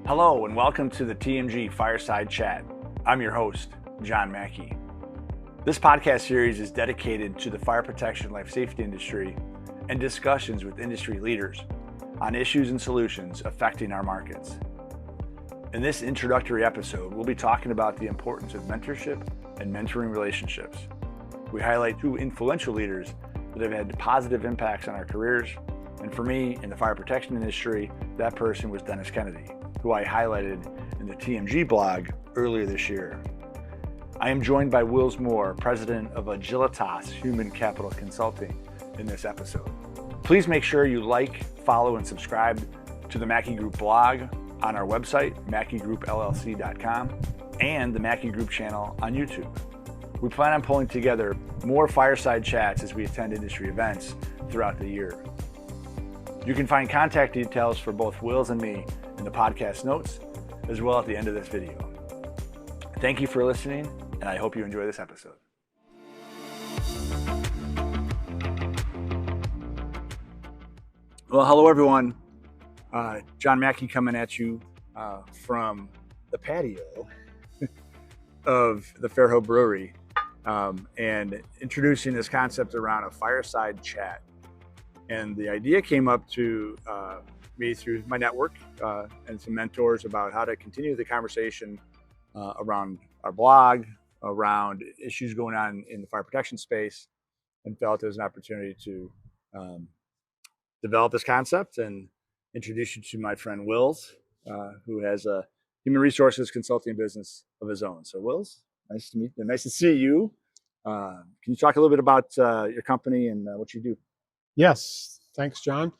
Hello and welcome to the TMG Fireside Chat. I'm your host, John Mackey. This podcast series is dedicated to the fire protection life safety industry and discussions with industry leaders on issues and solutions affecting our markets. In this introductory episode, we'll be talking about the importance of mentorship and mentoring relationships. We highlight two influential leaders that have had positive impacts on our careers, and for me, in the fire protection industry, that person was Dennis Kennedy, who I highlighted in the TMG blog earlier this year. I am joined by Wills Moore, president of Agilitas Human Capital Consulting, in this episode. Please make sure you like, follow, and subscribe to the Mackey Group blog on our website, MackeyGroupLLC.com, and the Mackey Group channel on YouTube. We plan on pulling together more fireside chats as we attend industry events throughout the year. You can find contact details for both Wills and me in the podcast notes, as well at the end of this video. Thank you for listening, and I hope you enjoy this episode. Well, hello everyone. John Mackey coming at you from the patio of the Fairhope Brewery and introducing this concept around a fireside chat. And the idea came up to me through my network and some mentors about how to continue the conversation around our blog, around issues going on in the fire protection space, and felt there was an opportunity to develop this concept and introduce you to my friend Wills, who has a human resources consulting business of his own. So Wills, nice to meet you. Nice to see you. Can you talk a little bit about your company and what you do? Yes, thanks, John.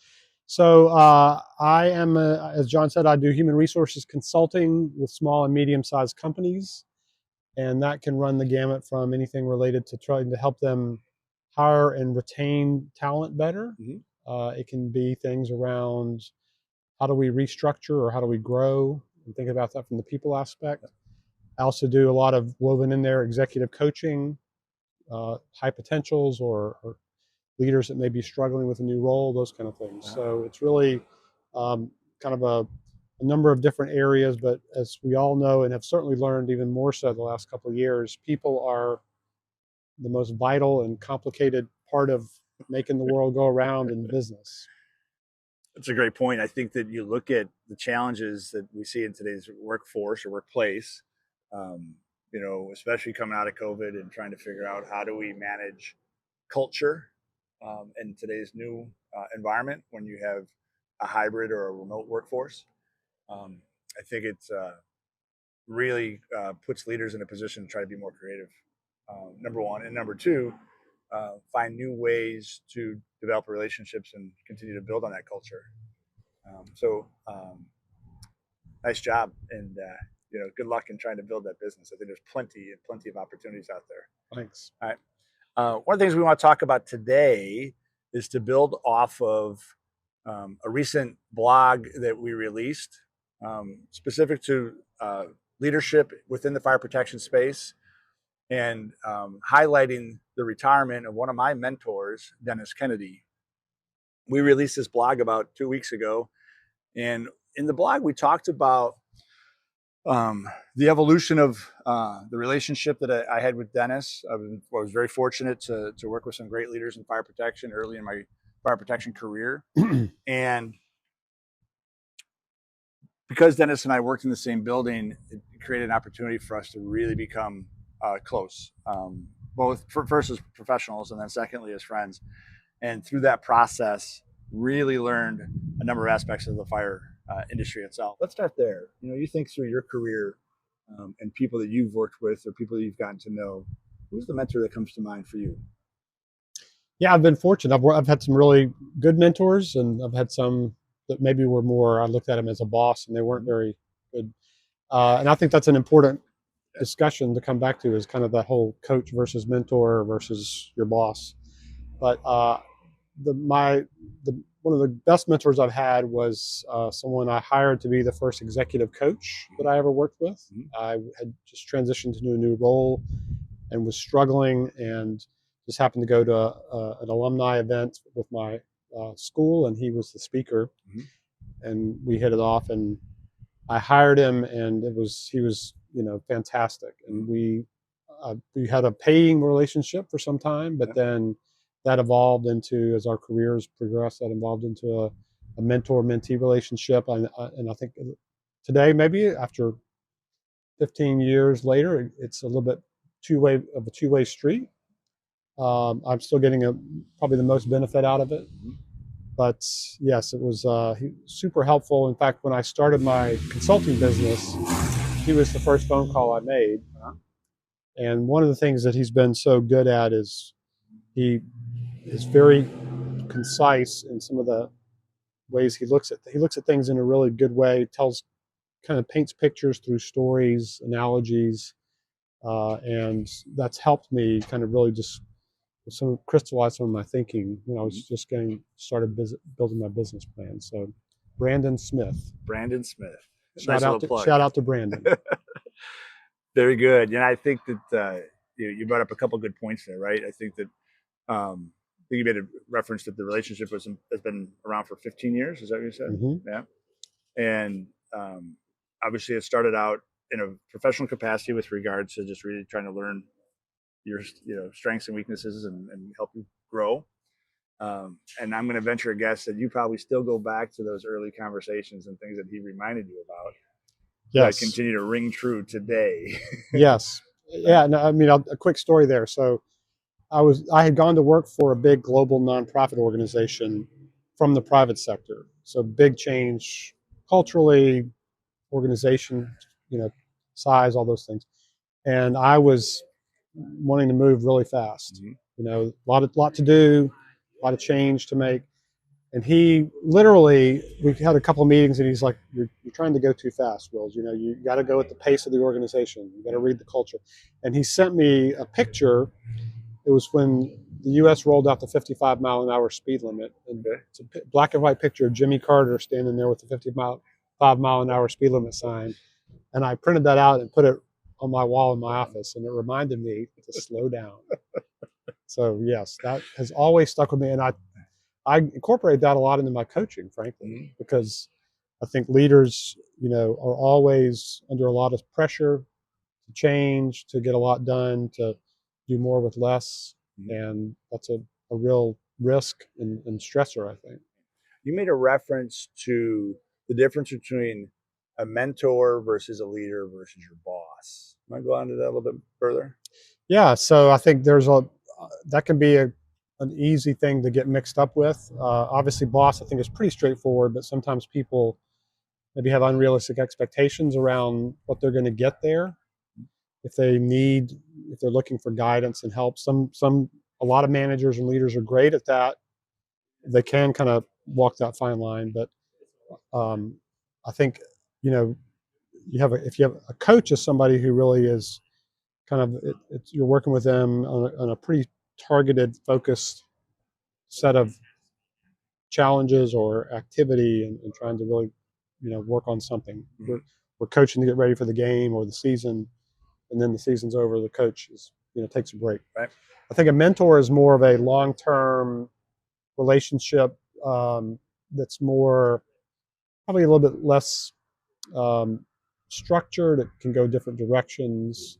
So I am, as John said, I do human resources consulting with small and medium-sized companies, and that can run the gamut from anything related to trying to help them hire and retain talent better. It can be things around how do we restructure or how do we grow, and think about that from the people aspect. I also do a lot of woven in there executive coaching, high potentials or leaders that may be struggling with a new role, those kind of things. Wow. So it's really kind of a number of different areas, but as we all know and have certainly learned even more so the last couple of years, people are the most vital and complicated part of making the world go around in business. That's a great point. I think that you look at the challenges that we see in today's workforce or workplace, especially coming out of COVID and trying to figure out how do we manage culture in today's new environment when you have a hybrid or a remote workforce. I think it's really puts leaders in a position to try to be more creative, number one. And number two, find new ways to develop relationships and continue to build on that culture. Nice job. And good luck in trying to build that business. I think there's plenty of opportunities out there. Thanks. All right. One of the things we want to talk about today is to build off of a recent blog that we released specific to leadership within the fire protection space and highlighting the retirement of one of my mentors, Dennis Kennedy. We released this blog about 2 weeks ago, and in the blog we talked about the evolution of the relationship that I had with Dennis. I was very fortunate to work with some great leaders in fire protection early in my fire protection career. And because Dennis and I worked in the same building, it created an opportunity for us to really become close, both first as professionals and then secondly as friends. And through that process, really learned a number of aspects of the fire industry itself. Let's start there. You think through your career and people that you've worked with or people that you've gotten to know. Who's the mentor that comes to mind for you? Yeah, I've been fortunate. I've had some really good mentors, and I've had some that maybe were more, I looked at them as a boss and they weren't very good. And I think that's an important discussion to come back to, is kind of that whole coach versus mentor versus your boss. But one of the best mentors I've had was someone I hired to be the first executive coach that I ever worked with. I had just transitioned to a new role and was struggling, and just happened to go to an alumni event with my school, and he was the speaker. And we hit it off, and I hired him, and he was fantastic, and we had a paying relationship for some time, but then that evolved into, as our careers progressed, that evolved into a mentor-mentee relationship, and I think today, maybe after 15 years later, it's a little bit a two-way street. I'm still getting probably the most benefit out of it. But yes, it was super helpful. In fact, when I started my consulting business, he was the first phone call I made. And one of the things that he's been so good at is he is very concise in some of the ways he looks at things in a really good way, paints pictures through stories, analogies, and that's helped me kind of really just crystallize some of my thinking when I was just getting started building my business plan. So, Brandon Smith. Brandon Smith. Shout out to Brandon. Very good. I think that you brought up a couple good points there, right? I think that you made a reference that the relationship has been around for 15 years. Is that what you said? Mm-hmm. Yeah. And obviously, it started out in a professional capacity with regards to just really trying to learn your strengths and weaknesses and help you grow. And I'm going to venture a guess that you probably still go back to those early conversations and things that he reminded you about. Yes. That continue to ring true today. Yes. Yeah. No, I mean, a quick story there. So I had gone to work for a big global nonprofit organization from the private sector. So big change culturally, organization, size, all those things. And I was wanting to move really fast. Mm-hmm. A lot to do, a lot of change to make. And he literally, we had a couple of meetings, and he's like, "You're trying to go too fast, Wills. You got to go at the pace of the organization. You got to read the culture." And he sent me a picture. It was when the U.S. rolled out the 55-mile-an-hour speed limit. And it's a black and white picture of Jimmy Carter standing there with the 55-mile-an-hour speed limit sign. And I printed that out and put it on my wall in my office, and it reminded me to slow down. So yes, that has always stuck with me, and I incorporate that a lot into my coaching, frankly, because I think leaders, are always under a lot of pressure to change, to get a lot done, to do more with less, and that's a real risk and stressor, I think. You made a reference to the difference between a mentor versus a leader versus your boss. Want to go on to that a little bit further? Yeah, so I think that can be an easy thing to get mixed up with. Obviously, boss, I think, is pretty straightforward, but sometimes people maybe have unrealistic expectations around what they're going to get there. If they're looking for guidance and help, a lot of managers and leaders are great at that. They can kind of walk that fine line, but I think, if you have a coach as somebody who really is kind of, you're working with them on a pretty targeted, focused set of challenges or activity, and trying to really, work on something. Mm-hmm. We're coaching to get ready for the game or the season, and then the season's over, the coach takes a break. Right. I think a mentor is more of a long-term relationship that's probably a little bit less structured. It can go different directions.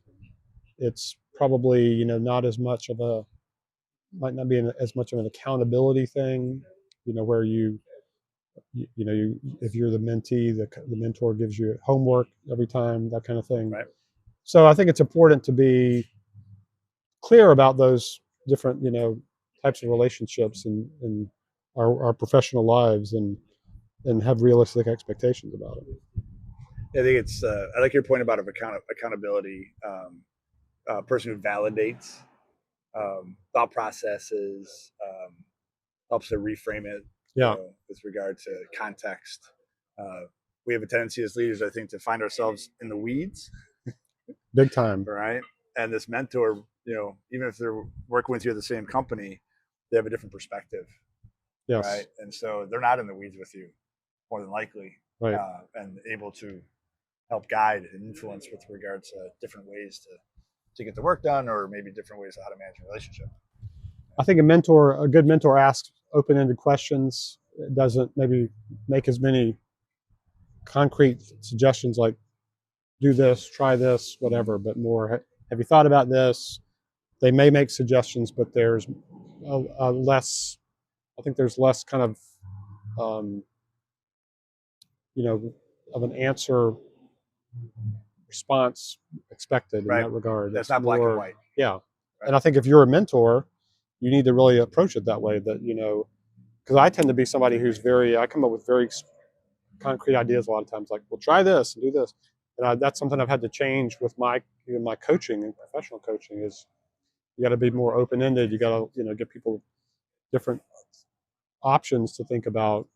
It's probably might not be as much of an accountability thing. Where if you're the mentee, the mentor gives you homework every time, that kind of thing. Right. So I think it's important to be clear about those different types of relationships in our professional lives, and have realistic expectations about it. I think it's I like your point about accountability. A person who validates thought processes, helps to reframe it. Yeah. With regard to context, we have a tendency as leaders, I think, to find ourselves in the weeds. Big time. Right. And this mentor, even if they're working with you at the same company, they have a different perspective. Yes. Right. And so they're not in the weeds with you, more than likely. Right. And able to help guide and influence with regards to different ways to get the work done, or maybe different ways of how to manage a relationship. I think a good mentor asks open-ended questions. It doesn't maybe make as many concrete suggestions like do this, try this, whatever, but more, have you thought about this? They may make suggestions, but there's a less, I think there's less kind of, um, of an answer response expected in Right. that regard. That's It's not black and more, white. yeah. Right. And I think if you're a mentor, you need to really approach it that way, that, because I tend to be somebody I come up with very concrete ideas a lot of times, like, well, try this and do this. And that's something I've had to change with my coaching and professional coaching is you got to be more open-ended. You got to, give people different options to think about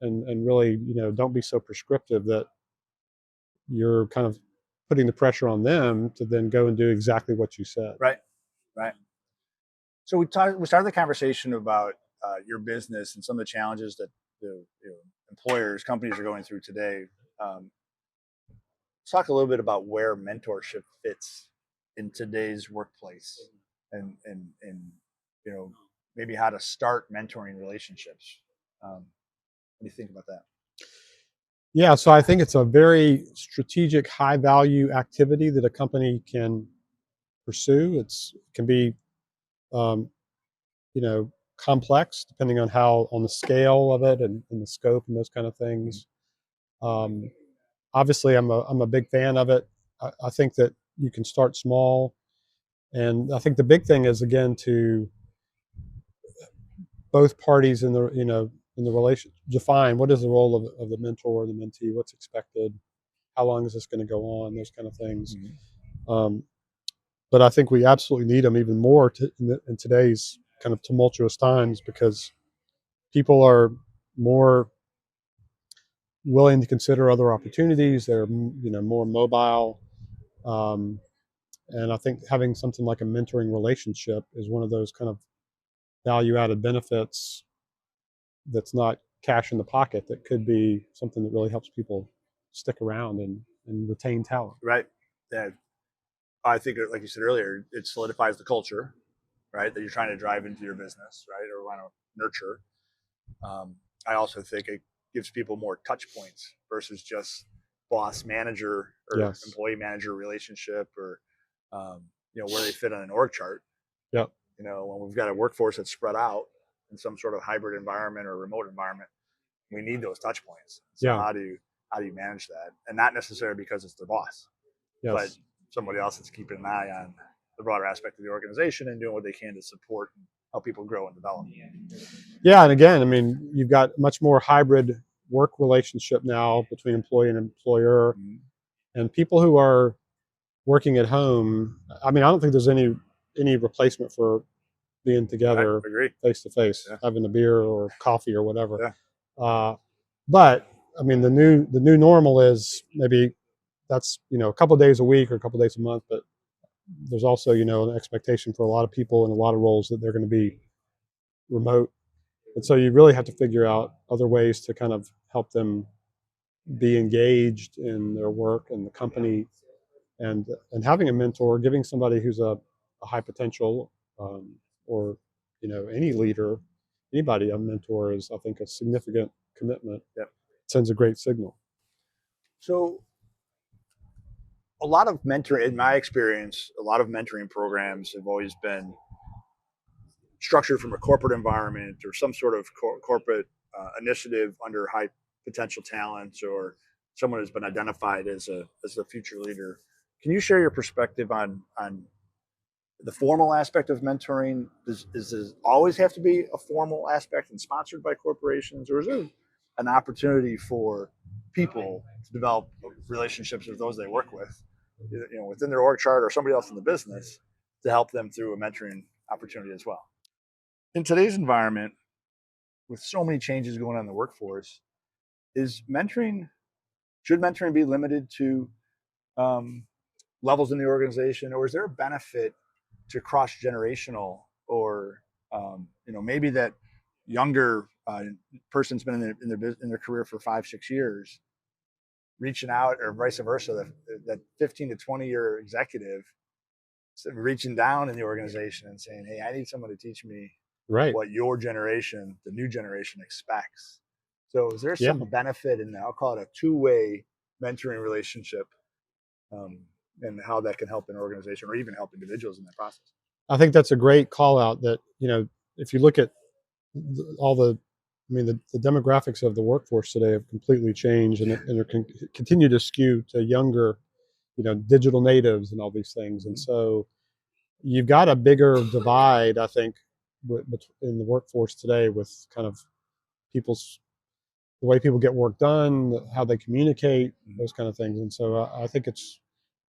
and really, don't be so prescriptive that you're kind of putting the pressure on them to then go and do exactly what you said. Right. Right. So we started the conversation about your business and some of the challenges that the employers, companies are going through today. Let's talk a little bit about where mentorship fits in today's workplace, and maybe how to start mentoring relationships. What do you think about that? Yeah, so I think it's a very strategic, high-value activity that a company can pursue. It can be, um, complex depending on the scale of it and the scope and those kind of things. Um, Obviously, I'm a big fan of it. I think that you can start small, and I think the big thing is, again, to both parties in the relation define what is the role of the mentor or the mentee, what's expected, how long is this going to go on, those kind of things. Mm-hmm. But I think we absolutely need them even more in today's kind of tumultuous times, because people are more willing to consider other opportunities. They're more mobile, and I think having something like a mentoring relationship is one of those kind of value-added benefits that's not cash in the pocket, that could be something that really helps people stick around and retain talent. Right. Yeah. I think, like you said earlier, it solidifies the culture, right, that you're trying to drive into your business, right, or want to nurture. I also think it gives people more touch points versus just boss manager or Yes. employee manager relationship, or where they fit on an org chart. Yep. When we've got a workforce that's spread out in some sort of hybrid environment or remote environment, we need those touch points. So Yeah. how do you manage that? And not necessarily because it's their boss, yes. but somebody else that's keeping an eye on the broader aspect of the organization and doing what they can to support and help people grow and develop. Yeah, and again, I mean, you've got much more hybrid work relationship now between employee and employer, mm-hmm. and people who are working at home. I mean, I don't think there's any replacement for being together face to face, having a beer or coffee or whatever. Yeah. But I mean, the new normal is maybe that's a couple of days a week or a couple of days a month, but there's also an expectation for a lot of people in a lot of roles that they're going to be remote, and so you really have to figure out other ways to kind of help them be engaged in their work and the company, and having a mentor, giving somebody who's a high potential, or any leader, anybody, a mentor is, I think, a significant commitment. Yep. It sends a great signal. So a lot of mentoring, in my experience, a lot of mentoring programs have always been structured from a corporate environment or some sort of corporate initiative under high potential talents, or someone who's been identified as a future leader. Can you share your perspective on the formal aspect of mentoring? Does it always have to be a formal aspect and sponsored by corporations, or is there an opportunity for people to develop relationships with those they work with, within their org chart or somebody else in the business, to help them through a mentoring opportunity as well? In today's environment, with so many changes going on in the workforce, should mentoring be limited to levels in the organization, or is there a benefit to cross-generational, or maybe that younger person's been in their career for 5-6 years, reaching out, or vice versa, that 15 to 20-year executive reaching down in the organization and saying, hey, I need someone to teach me what your generation, the new generation, expects. So is there some benefit in that? I'll call it a two-way mentoring relationship, and how that can help an organization or even help individuals in that process? I think that's a great call out that, if you look at the demographics of the workforce today have completely changed, and they're continue to skew to younger, digital natives and all these things. And so you've got a bigger divide, I think, in the workforce today with kind of the way people get work done, how they communicate, those kind of things. And so I think it's,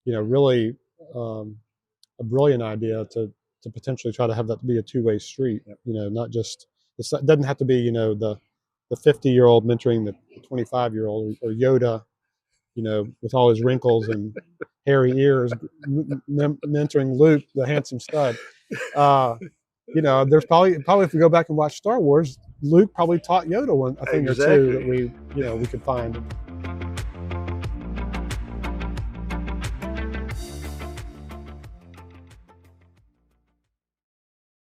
really a brilliant idea to potentially try to have that be a two-way street. Not just, it doesn't have to be, the 50-year-old mentoring the 25-year-old, or Yoda, with all his wrinkles and hairy ears, mentoring Luke, the handsome stud. There's probably if we go back and watch Star Wars, Luke probably taught Yoda a thing or two that we could find.